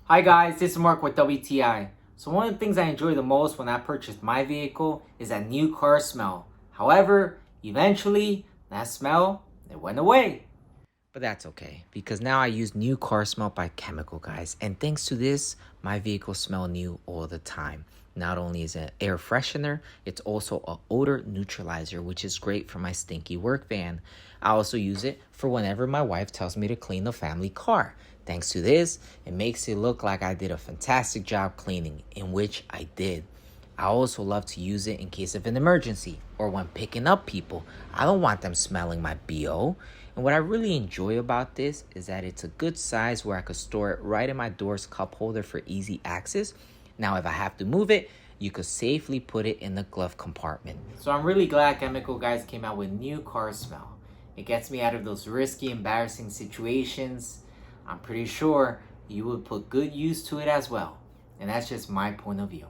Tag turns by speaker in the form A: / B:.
A: Hi guys, this is Mark with WTI. So one of the things I enjoy the most when I purchased my vehicle is that new car smell. However, eventually that smell, it went away. But that's okay, because now I use new car smell by chemical, guys. And thanks to this, my vehicles smell new all the time. Not only is it an air freshener, it's also an odor neutralizer, which is great for my stinky work van. I also use it for whenever my wife tells me to clean the family car. Thanks to this, it makes it look like I did a fantastic job cleaning, in which I did. I also love to use it in case of an emergency or when picking up people. I don't want them smelling my BO. And what I really enjoy about this is that it's a good size where I could store it right in my door's cup holder for easy access. Now, if I have to move it, you could safely put it in the glove compartment. So I'm really glad Chemical Guys came out with new car smell. It gets me out of those risky, embarrassing situations. I'm pretty sure you would put good use to it as well. And that's just my point of view.